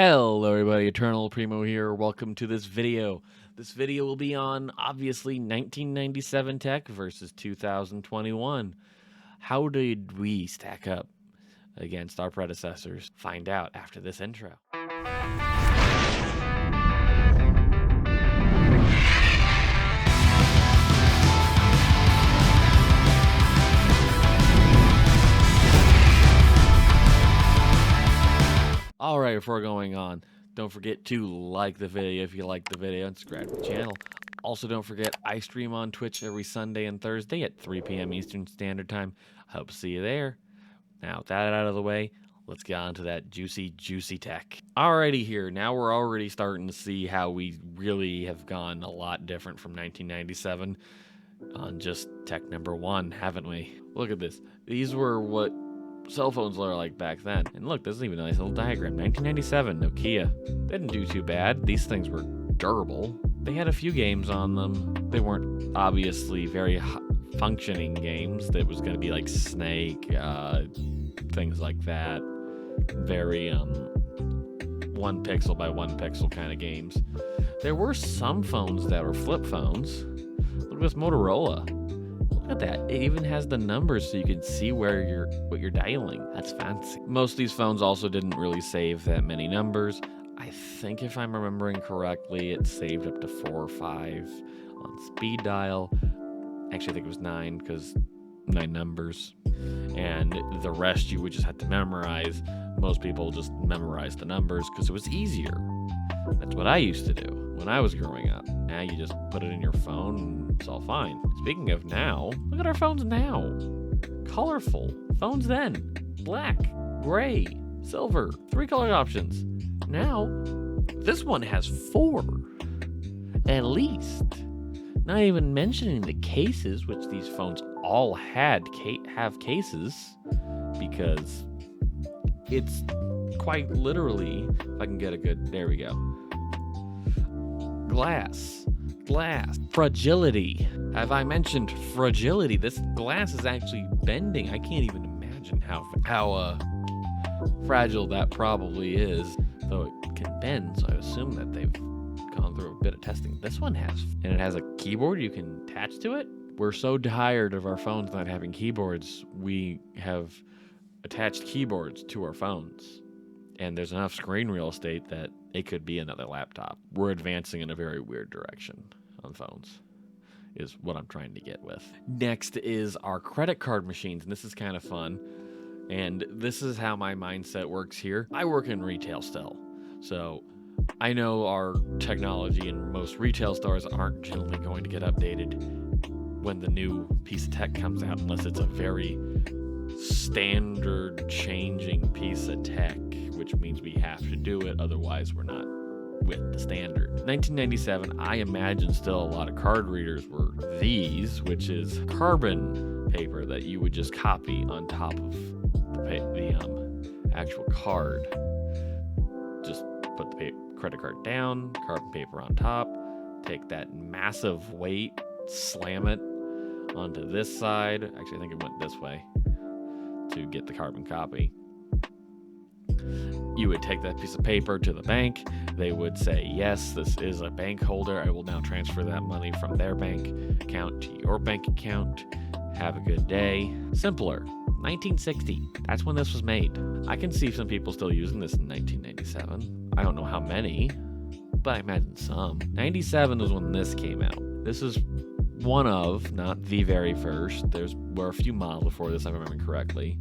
Hello everybody, Eternal Primo here. Welcome to this video. This video will be on, obviously, 1997 tech versus 2021. How did we stack up against our predecessors? Find out after this intro. Alright, before going on, don't forget to like the video if you like the video and subscribe to the channel. Also, don't forget, I stream on Twitch every Sunday and Thursday at 3 p.m. Eastern Standard Time. I hope to see you there. Now, with that out of the way, let's get on to that juicy tech. Alrighty here, now we're already starting to see how we really have gone a lot different from 1997 on just tech number one, haven't we? Look at this. These were what cell phones were like back then. And look, this is even a nice little diagram. 1997, Nokia. They didn't do too bad. These things were durable. They had a few games on them. They weren't obviously very functioning games. That was going to be like Snake, things like that. Very one pixel by one pixel kind of games. There were some phones that were flip phones. Look at this Motorola. Look at that. It even has the numbers so you can see what you're dialing. That's fancy. Most of these phones also didn't really save that many numbers. I think if I'm remembering correctly, it saved up to 4 or 5 on speed dial. Actually, I think it was 9 because 9 numbers. And the rest you would just have to memorize. Most people just memorize the numbers because it was easier. That's what I used to do when I was growing up. Now you just put it in your phone and it's all fine. Speaking of now, look at our phones now. Colorful. Phones then. Black, gray, silver. 3 color options. Now, this one has 4. At least. Not even mentioning the cases, which these phones all have cases, because it's quite literally, if I can get a good, there we go. Glass, fragility. Have I mentioned fragility? This glass is actually bending. I can't even imagine how fragile that probably is, though it can bend, so I assume that they've gone through a bit of testing. This one has, and it has a keyboard you can attach to it. We're so tired of our phones not having keyboards, we have attached keyboards to our phones. And there's enough screen real estate that it could be another laptop. We're advancing in a very weird direction on phones, is what I'm trying to get with. Next is our credit card machines, and this is kind of fun. And this is how my mindset works here. I work in retail still, so I know our technology in most retail stores aren't generally going to get updated when the new piece of tech comes out, unless it's a very standard changing piece of tech, which means we have to do it, otherwise we're not with the standard. 1997, I imagine still a lot of card readers were these, which is carbon paper that you would just copy on top of the actual card. Just put the credit card down, carbon paper on top, take that massive weight, slam it onto this side. Actually, I think it went this way to get the carbon copy. You would take that piece of paper to the bank. They would say, yes, this is a bank holder. I will now transfer that money from their bank account to your bank account. Have a good day. Simpler. 1960. That's when this was made. I can see some people still using this in 1997. I don't know how many, but I imagine some. 97 was when this came out. This is one of, not the very first. There were a few models before this, if I remember correctly.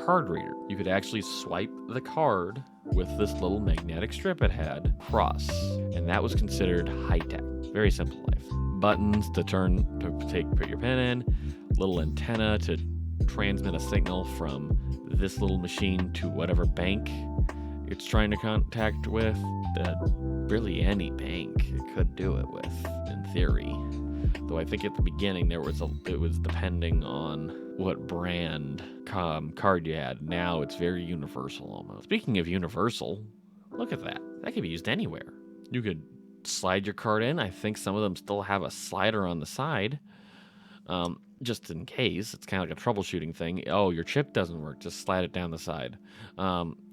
Card reader. You could actually swipe the card with this little magnetic strip it had across, and that was considered high tech. Very simple life. Buttons to put your pen in, little antenna to transmit a signal from this little machine to whatever bank it's trying to contact with. That really any bank it could do it with, in theory. Though I think at the beginning it was depending on what brand card you had. Now it's very universal almost. Speaking of universal, look at that. That could be used anywhere. You could slide your card in. I think some of them still have a slider on the side. Just in case. It's kind of like a troubleshooting thing. Oh, your chip doesn't work. Just slide it down the side.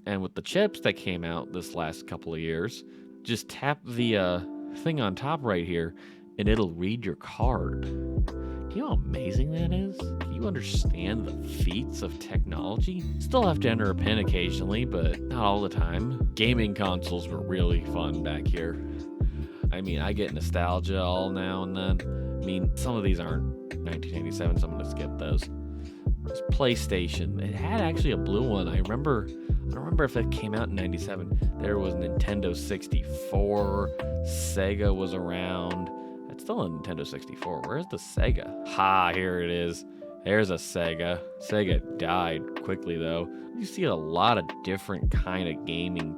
And with the chips that came out this last couple of years, just tap the thing on top right here, and it'll read your card. Do you know how amazing that is? Do you understand the feats of technology? Still have to enter a PIN occasionally, but not all the time. Gaming consoles were really fun back here. I mean, I get nostalgia all now and then. I mean, some of these aren't 1987, so I'm going to skip those. This PlayStation, it had actually a blue one. I don't remember if it came out in 97. There was Nintendo 64, Sega was around. It's still a Nintendo 64. Where's the Sega? Ha, here it is. There's a Sega. Sega died quickly though. You see a lot of different kind of gaming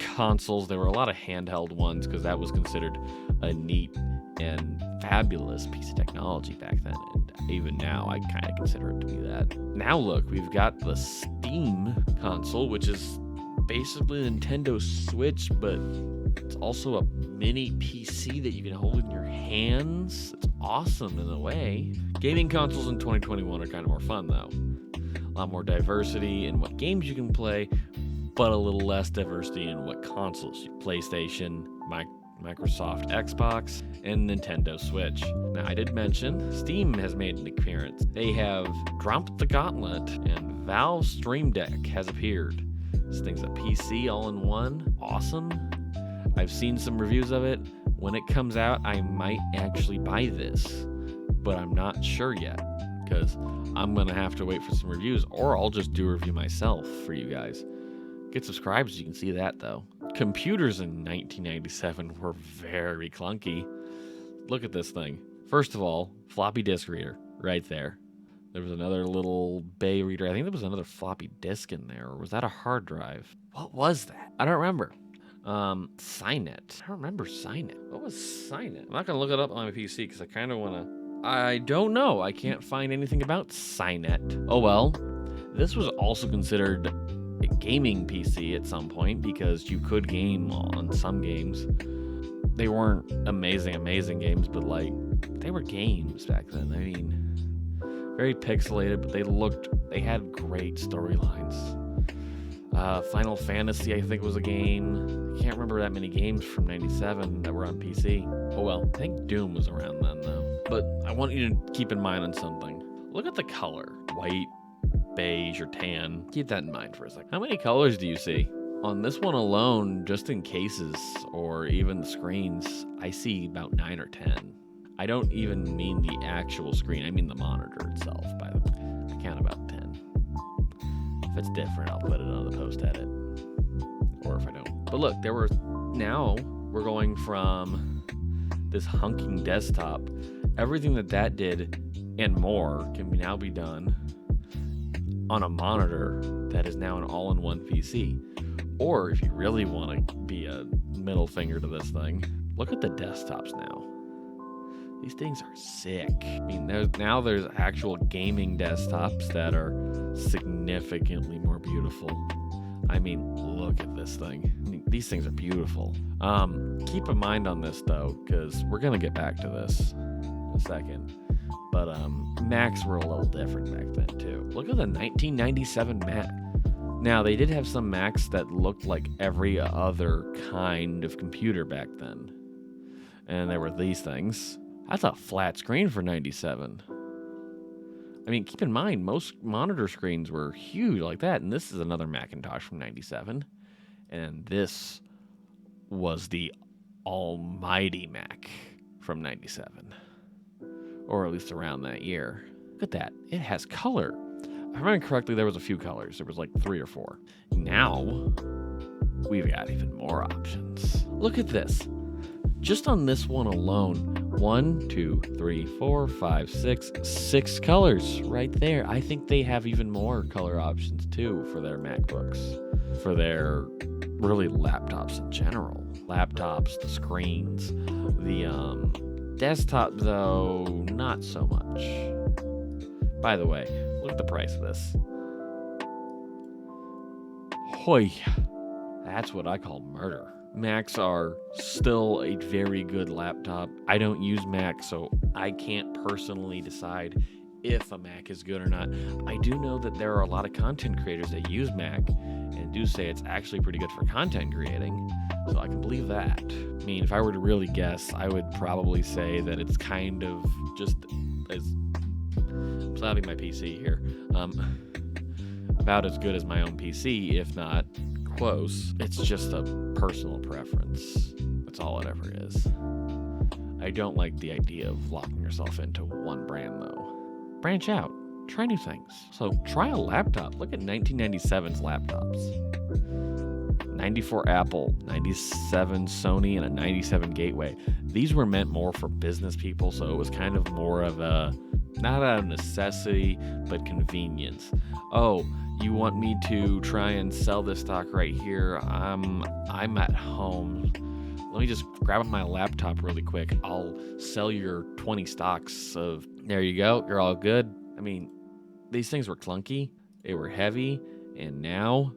consoles. There were a lot of handheld ones because that was considered a neat and fabulous piece of technology back then, and even now I kind of consider it to be that. Now look, we've got the Steam console, which is basically Nintendo Switch, but it's also a mini PC that you can hold in your hands. It's awesome in a way. Gaming consoles in 2021 are kind of more fun though. A lot more diversity in what games you can play, but a little less diversity in what consoles. PlayStation, Microsoft Xbox, and Nintendo Switch. Now, I did mention Steam has made an appearance. They have dropped the gauntlet, and Valve Stream Deck has appeared. This thing's a PC all-in-one. Awesome. I've seen some reviews of it. When it comes out, I might actually buy this, but I'm not sure yet, because I'm going to have to wait for some reviews, or I'll just do a review myself for you guys. Get subscribed so you can see that, though. Computers in 1997 were very clunky. Look at this thing. First of all, floppy disk reader right there. There was another little bay reader. I think there was another floppy disk in there. Or was that a hard drive? What was that? I don't remember. Cynet. I don't remember Cynet. What was Cynet? I'm not going to look it up on my PC because I kind of want to... I don't know. I can't find anything about Cynet. Oh well. This was also considered a gaming PC at some point because you could game on some games. They weren't amazing games, but like they were games back then. I mean, very pixelated, but they had great storylines. Final Fantasy, I think, was a game. I can't remember that many games from 97 that were on PC. Oh well, I think Doom was around then though. But I want you to keep in mind on something. Look at the color. White, beige, or tan. Keep that in mind for a second. How many colors do you see? On this one alone, just in cases or even the screens, I see about 9 or 10. I don't even mean the actual screen. I mean the monitor itself, by the way. I count about 10. If it's different, I'll put it on the post edit. Or if I don't. But look, now we're going from this hunking desktop. Everything that did and more can now be done on a monitor that is now an all-in-one PC. Or if you really want to be a middle finger to this thing, look at the desktops now. These things are sick. I mean, there's actual gaming desktops that are significantly more beautiful. I mean, look at this thing. I mean, these things are beautiful. Keep in mind on this though, because we're gonna get back to this in a second. But Macs were a little different back then too. Look at the 1997 Mac. Now, they did have some Macs that looked like every other kind of computer back then. And there were these things. That's a flat screen for 97. I mean, keep in mind, most monitor screens were huge like that. And this is another Macintosh from 97. And this was the almighty Mac from 97. Or at least around that year. Look at that. It has color. If I remember correctly, there was a few colors. There was like 3 or 4. Now, we've got even more options. Look at this. Just on this one alone, 1, 2, 3, 4, 5, 6 colors right there. I think they have even more color options too for their MacBooks, for their really laptops in general. Laptops, the screens, the desktop though, not so much. By the way, look at the price of this. Hoy, that's what I call murder. Macs are still a very good laptop. I don't use Mac, so I can't personally decide if a Mac is good or not. I do know that there are a lot of content creators that use Mac and do say it's actually pretty good for content creating, so I can believe that. I mean, if I were to really guess, I would probably say that it's kind of just as, I'm slapping my PC here, about as good as my own PC, if not close. It's just a personal preference. That's all it ever is. I don't like the idea of locking yourself into one brand, though. Branch out. Try new things. So try a laptop. Look at 1997's laptops. 94 Apple, 97 Sony, and a 97 Gateway. These were meant more for business people, so it was kind of more of a, not out of necessity, but convenience. Oh, you want me to try and sell this stock right here? I'm at home. Let me just grab my laptop really quick. I'll sell your 20 stocks of, there you go, you're all good. I mean, these things were clunky, they were heavy, and now,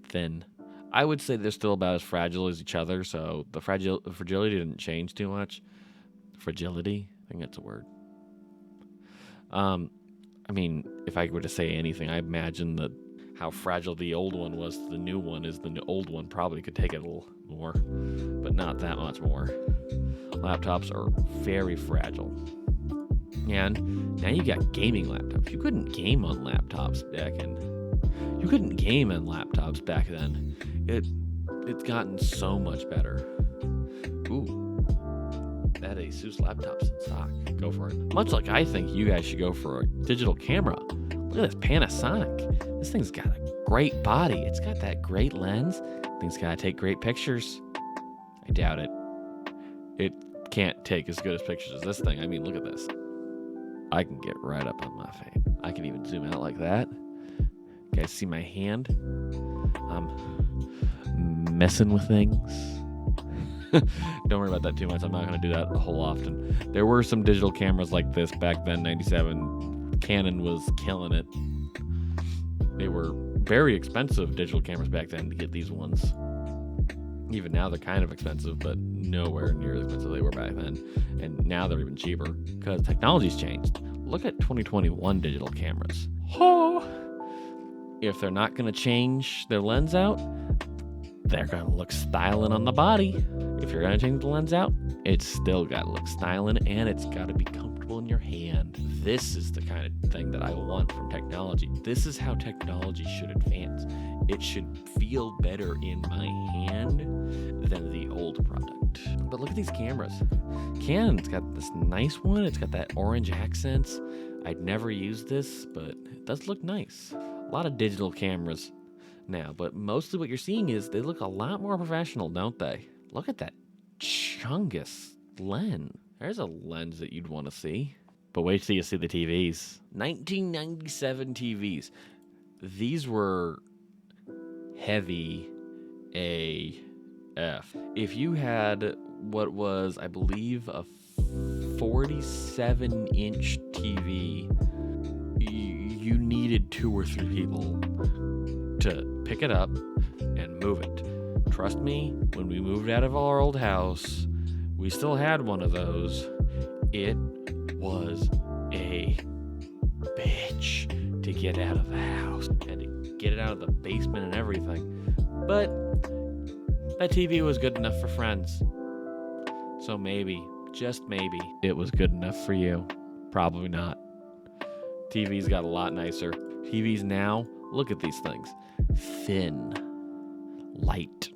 thin. I would say they're still about as fragile as each other, so the fragility didn't change too much. Fragility, I think that's a word. I mean, if I were to say anything, I imagine that how fragile the old one was to the new one is the old one probably could take it a little more, but not that much more. Laptops are very fragile. And now you got gaming laptops. You couldn't game on laptops back then. It's gotten so much better. Ooh, that ASUS laptop's in stock. Go for it. Much like I think you guys should go for a digital camera. Look at this Panasonic. This thing's got a great body. It's got that great lens. Thing's gotta take great pictures. I doubt it. It can't take as good as pictures as this thing. I mean, look at this. I can get right up on my face. I can even zoom out like that. You guys see my hand? I'm messing with things. Don't worry about that too much. I'm not going to do that a whole often. There were some digital cameras like this back then, 97. Canon was killing it. They were very expensive digital cameras back then to get these ones. Even now they're kind of expensive, but nowhere near as expensive they were back then. And now they're even cheaper because technology's changed. Look at 2021 digital cameras. Oh! If they're not going to change their lens out, they're going to look styling on the body. If you're going to change the lens out, it's still got to look styling, and it's got to be comfortable in your hand. This is the kind of thing that I want from technology. This is how technology should advance. It should feel better in my hand than the old product. But look at these cameras. Canon's got this nice one. It's got that orange accents. I'd never used this, but it does look nice. A lot of digital cameras now, but mostly what you're seeing is they look a lot more professional, don't they? Look at that chungus lens. There's a lens that you'd want to see. But wait till you see the TVs. 1997 TVs. These were heavy AF. If you had what was, I believe, a 47-inch TV, you needed 2 or 3 people to pick it up and move it. Trust me, when we moved out of our old house, we still had one of those. It was a bitch to get out of the house and to get it out of the basement and everything. But that TV was good enough for friends. So maybe, just maybe, it was good enough for you. Probably not. TVs got a lot nicer. TVs now, look at these things. Thin, light,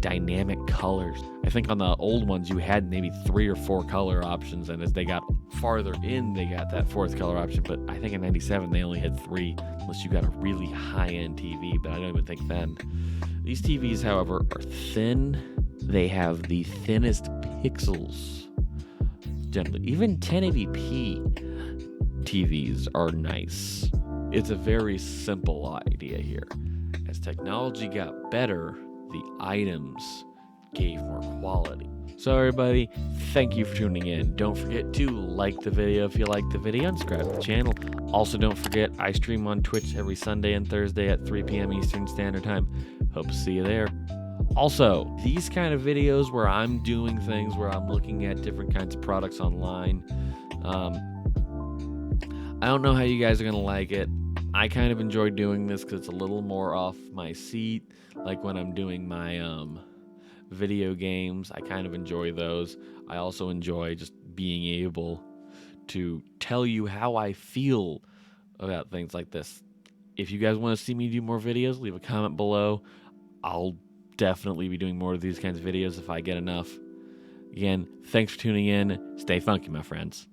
dynamic colors. I think on the old ones you had maybe 3 or 4 color options, and as they got farther in they got that 4th color option, but I think in 97 they only had 3 unless you got a really high-end TV, but I don't even think then. These TVs, however, are thin. They have the thinnest pixels generally. Even 1080p TVs are nice. It's a very simple idea here. As technology got better, the items gave more quality. So everybody, thank you for tuning in. Don't forget to like the video if you like the video and subscribe to the channel. Also, don't forget, I stream on Twitch every Sunday and Thursday at 3 p.m. Eastern Standard Time. Hope to see you there. Also, these kind of videos where I'm doing things, where I'm looking at different kinds of products online, I don't know how you guys are gonna like it. I kind of enjoy doing this because it's a little more off my seat. Like when I'm doing my video games, I kind of enjoy those. I also enjoy just being able to tell you how I feel about things like this. If you guys want to see me do more videos, leave a comment below. I'll definitely be doing more of these kinds of videos if I get enough. Again, thanks for tuning in. Stay funky, my friends.